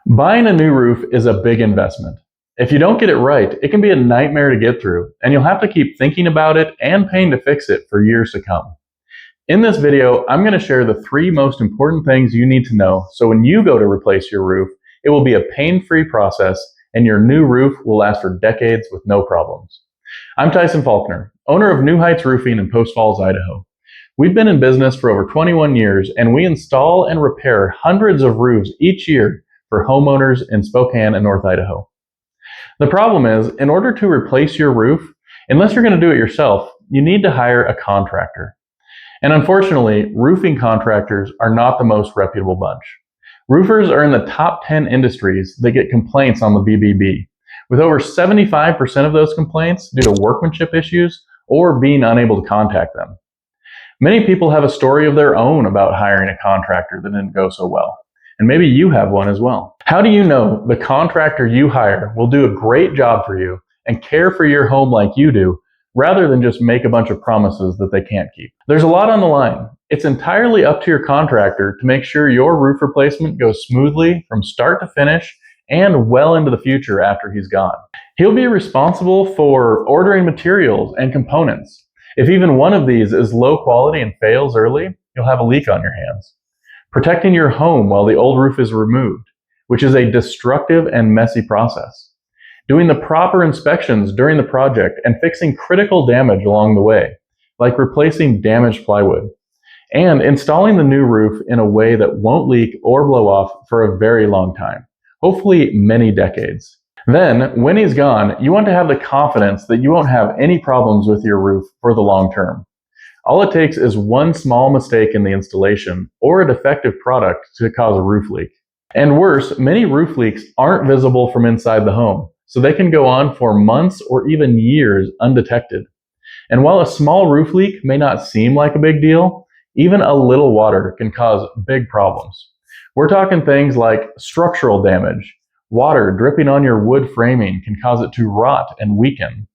Buying a new roof is a big investment. If you don't get it right, it can be a nightmare to get through, and you'll have to keep thinking about it and paying to fix it for years to come. In this video, I'm going to share the 3 most important things you need to know so when you go to replace your roof, it will be a pain-free process and your new roof will last for decades with no problems. I'm Tyson Faulkner, owner of New Heights Roofing in Post Falls, Idaho. We've been in business for over 21 years and we install and repair hundreds of roofs each year for homeowners in Spokane and North Idaho. The problem is, in order to replace your roof, unless you're going to do it yourself, you need to hire a contractor. And unfortunately, roofing contractors are not the most reputable bunch. Roofers are in the top 10 industries that get complaints on the BBB, with over 75% of those complaints due to workmanship issues or being unable to contact them. Many people have a story of their own about hiring a contractor that didn't go so well. And maybe you have one as well. How do you know the contractor you hire will do a great job for you and care for your home like you do, rather than just make a bunch of promises that they can't keep? There's a lot on the line. It's entirely up to your contractor to make sure your roof replacement goes smoothly from start to finish and well into the future after he's gone. He'll be responsible for ordering materials and components. If even one of these is low quality and fails early, you'll have a leak on your hands. Protecting your home while the old roof is removed, which is a destructive and messy process. Doing the proper inspections during the project and fixing critical damage along the way, like replacing damaged plywood. And installing the new roof in a way that won't leak or blow off for a very long time, hopefully many decades. Then, when he's gone, you want to have the confidence that you won't have any problems with your roof for the long term. All it takes is one small mistake in the installation or a defective product to cause a roof leak. And worse, many roof leaks aren't visible from inside the home, so they can go on for months or even years undetected. And while a small roof leak may not seem like a big deal, even a little water can cause big problems. We're talking things like structural damage. Water dripping on your wood framing can cause it to rot and weaken.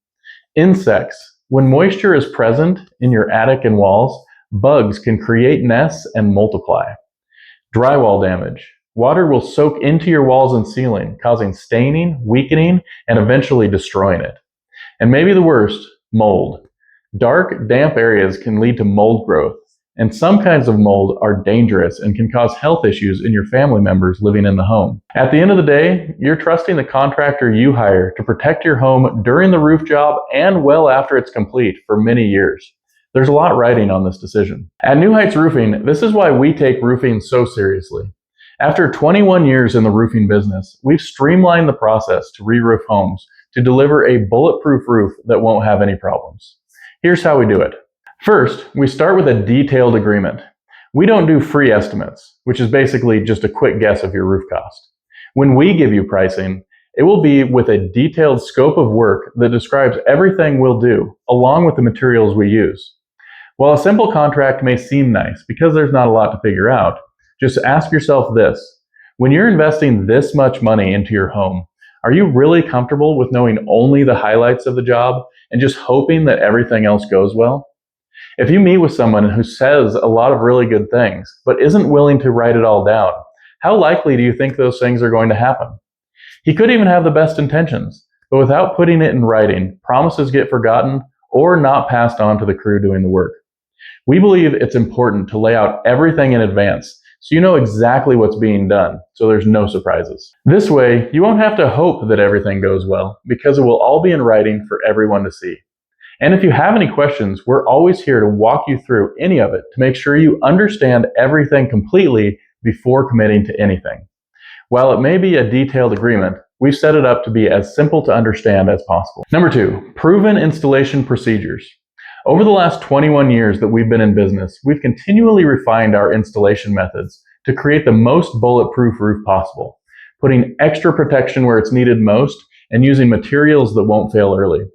Insects. When moisture is present in your attic and walls, bugs can create nests and multiply. Drywall damage. Water will soak into your walls and ceiling, causing staining, weakening, and eventually destroying it. And maybe the worst, mold. Dark, damp areas can lead to mold growth, and some kinds of mold are dangerous and can cause health issues in your family members living in the home. At the end of the day, you're trusting the contractor you hire to protect your home during the roof job and well after it's complete for many years. There's a lot riding on this decision. At New Heights Roofing, this is why we take roofing so seriously. After 21 years in the roofing business, we've streamlined the process to re-roof homes to deliver a bulletproof roof that won't have any problems. Here's how we do it. First, we start with a detailed agreement. We don't do free estimates, which is basically just a quick guess of your roof cost. When we give you pricing, it will be with a detailed scope of work that describes everything we'll do, along with the materials we use. While a simple contract may seem nice because there's not a lot to figure out, just ask yourself this: when you're investing this much money into your home, are you really comfortable with knowing only the highlights of the job and just hoping that everything else goes well? If you meet with someone who says a lot of really good things, but isn't willing to write it all down, how likely do you think those things are going to happen? He could even have the best intentions, but without putting it in writing, promises get forgotten or not passed on to the crew doing the work. We believe it's important to lay out everything in advance so you know exactly what's being done, so there's no surprises. This way, you won't have to hope that everything goes well, because it will all be in writing for everyone to see. And if you have any questions, we're always here to walk you through any of it to make sure you understand everything completely before committing to anything. While it may be a detailed agreement, we've set it up to be as simple to understand as possible. Number 2, proven installation procedures. Over the last 21 years that we've been in business, we've continually refined our installation methods to create the most bulletproof roof possible, putting extra protection where it's needed most and using materials that won't fail early.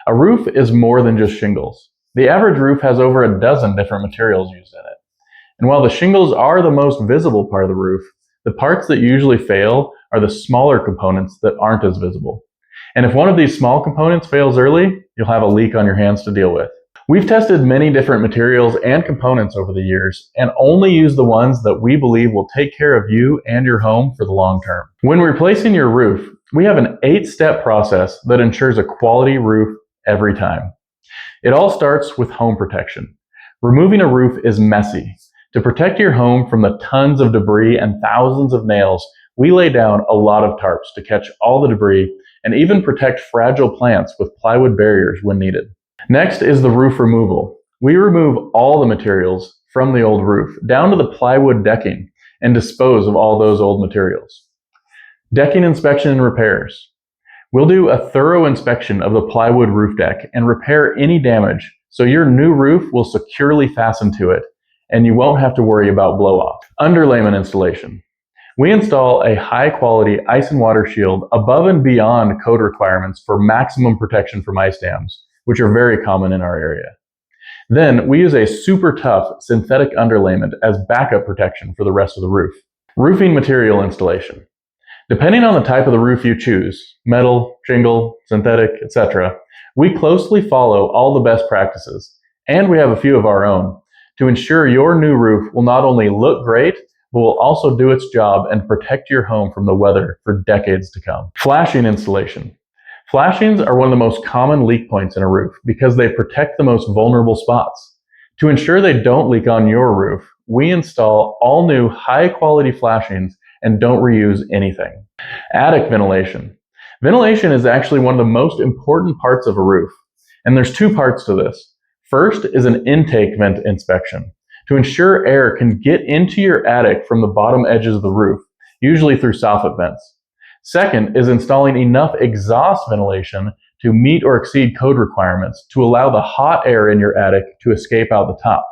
A roof is more than just shingles. The average roof has over a dozen different materials used in it. And while the shingles are the most visible part of the roof, the parts that usually fail are the smaller components that aren't as visible. And if one of these small components fails early, you'll have a leak on your hands to deal with. We've tested many different materials and components over the years and only use the ones that we believe will take care of you and your home for the long term. When replacing your roof, we have an 8-step process that ensures a quality roof every time. It all starts with home protection. Removing a roof is messy. To protect your home from the tons of debris and thousands of nails, we lay down a lot of tarps to catch all the debris and even protect fragile plants with plywood barriers when needed. Next is the roof removal. We remove all the materials from the old roof down to the plywood decking and dispose of all those old materials. Decking inspection and repairs. We'll do a thorough inspection of the plywood roof deck and repair any damage so your new roof will securely fasten to it and you won't have to worry about blow-off. Underlayment installation. We install a high-quality ice and water shield above and beyond code requirements for maximum protection from ice dams, which are very common in our area. Then we use a super tough synthetic underlayment as backup protection for the rest of the roof. Roofing material installation. Depending on the type of the roof you choose, metal, shingle, synthetic, etc., we closely follow all the best practices, and we have a few of our own, to ensure your new roof will not only look great, but will also do its job and protect your home from the weather for decades to come. Flashing installation. Flashings are one of the most common leak points in a roof because they protect the most vulnerable spots. To ensure they don't leak on your roof, we install all new high-quality flashings and don't reuse anything. Attic ventilation. Ventilation is actually one of the most important parts of a roof, and there's 2 parts to this. First is an intake vent inspection to ensure air can get into your attic from the bottom edges of the roof, usually through soffit vents. Second is installing enough exhaust ventilation to meet or exceed code requirements to allow the hot air in your attic to escape out the top.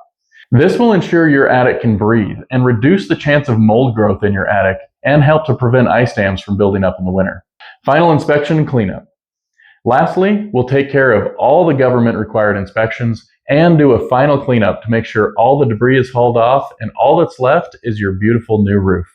This will ensure your attic can breathe and reduce the chance of mold growth in your attic and help to prevent ice dams from building up in the winter. Final inspection and cleanup. Lastly, we'll take care of all the government required inspections and do a final cleanup to make sure all the debris is hauled off and all that's left is your beautiful new roof.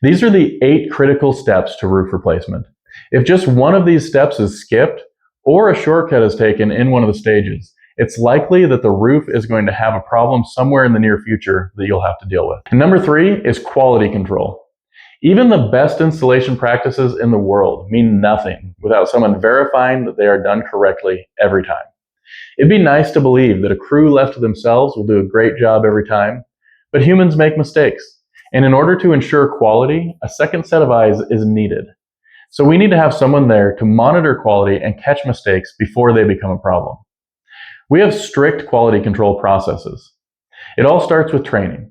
These are the 8 critical steps to roof replacement. If just one of these steps is skipped or a shortcut is taken in one of the stages, it's likely that the roof is going to have a problem somewhere in the near future that you'll have to deal with. And number 3 is quality control. Even the best installation practices in the world mean nothing without someone verifying that they are done correctly every time. It'd be nice to believe that a crew left to themselves will do a great job every time, but humans make mistakes. And in order to ensure quality, a second set of eyes is needed. So we need to have someone there to monitor quality and catch mistakes before they become a problem. We have strict quality control processes. It all starts with training.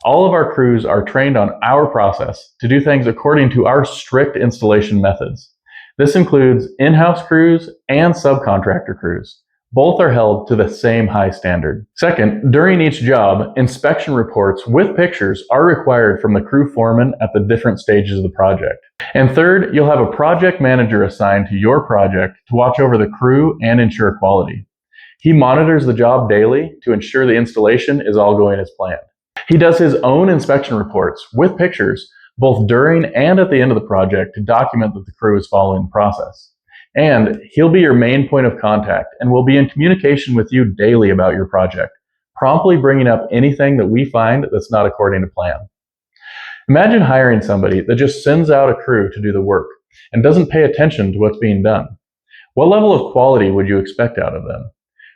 All of our crews are trained on our process to do things according to our strict installation methods. This includes in-house crews and subcontractor crews. Both are held to the same high standard. Second, during each job, inspection reports with pictures are required from the crew foreman at the different stages of the project. And third, you'll have a project manager assigned to your project to watch over the crew and ensure quality. He monitors the job daily to ensure the installation is all going as planned. He does his own inspection reports with pictures both during and at the end of the project to document that the crew is following the process. And he'll be your main point of contact and will be in communication with you daily about your project, promptly bringing up anything that we find that's not according to plan. Imagine hiring somebody that just sends out a crew to do the work and doesn't pay attention to what's being done. What level of quality would you expect out of them?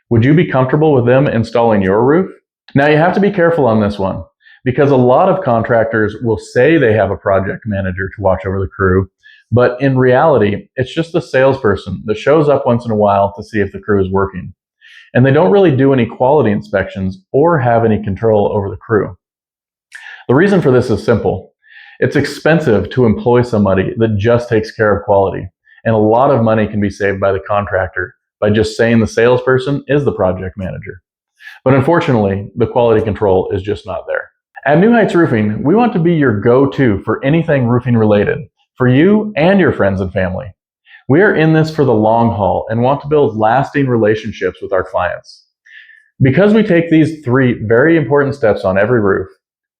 Would you be comfortable with them installing your roof? Now you have to be careful on this one, because a lot of contractors will say they have a project manager to watch over the crew, but in reality, it's just the salesperson that shows up once in a while to see if the crew is working. And they don't really do any quality inspections or have any control over the crew. The reason for this is simple. It's expensive to employ somebody that just takes care of quality, and a lot of money can be saved by the contractor by just saying the salesperson is the project manager. But unfortunately, the quality control is just not there. At New Heights Roofing, we want to be your go-to for anything roofing related, for you and your friends and family. We are in this for the long haul and want to build lasting relationships with our clients. Because we take these 3 very important steps on every roof,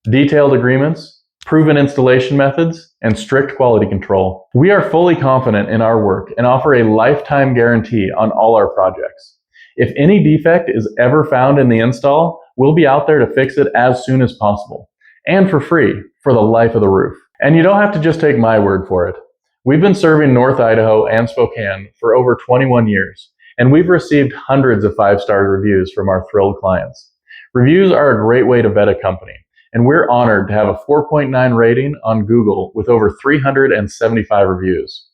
detailed agreements, proven installation methods, and strict quality control, we are fully confident in our work and offer a lifetime guarantee on all our projects. If any defect is ever found in the install, we'll be out there to fix it as soon as possible, and for free, for the life of the roof. And you don't have to just take my word for it. We've been serving North Idaho and Spokane for over 21 years, and we've received hundreds of 5-star reviews from our thrilled clients. Reviews are a great way to vet a company, and we're honored to have a 4.9 rating on Google with over 375 reviews.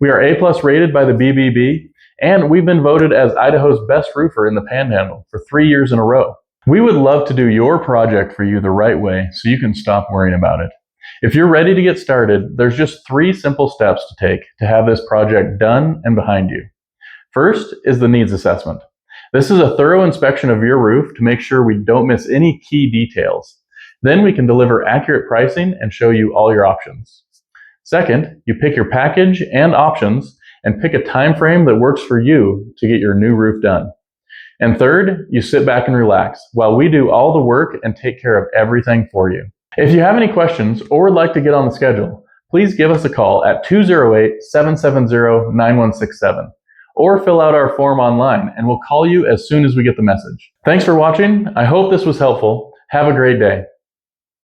We are A+ rated by the BBB, and we've been voted as Idaho's best roofer in the Panhandle for 3 years in a row. We would love to do your project for you the right way so you can stop worrying about it. If you're ready to get started, there's just 3 simple steps to take to have this project done and behind you. First is the needs assessment. This is a thorough inspection of your roof to make sure we don't miss any key details. Then we can deliver accurate pricing and show you all your options. Second, you pick your package and options and pick a time frame that works for you to get your new roof done. And third, you sit back and relax while we do all the work and take care of everything for you. If you have any questions or would like to get on the schedule, please give us a call at 208-770-9167 or fill out our form online and we'll call you as soon as we get the message. Thanks for watching. I hope this was helpful. Have a great day.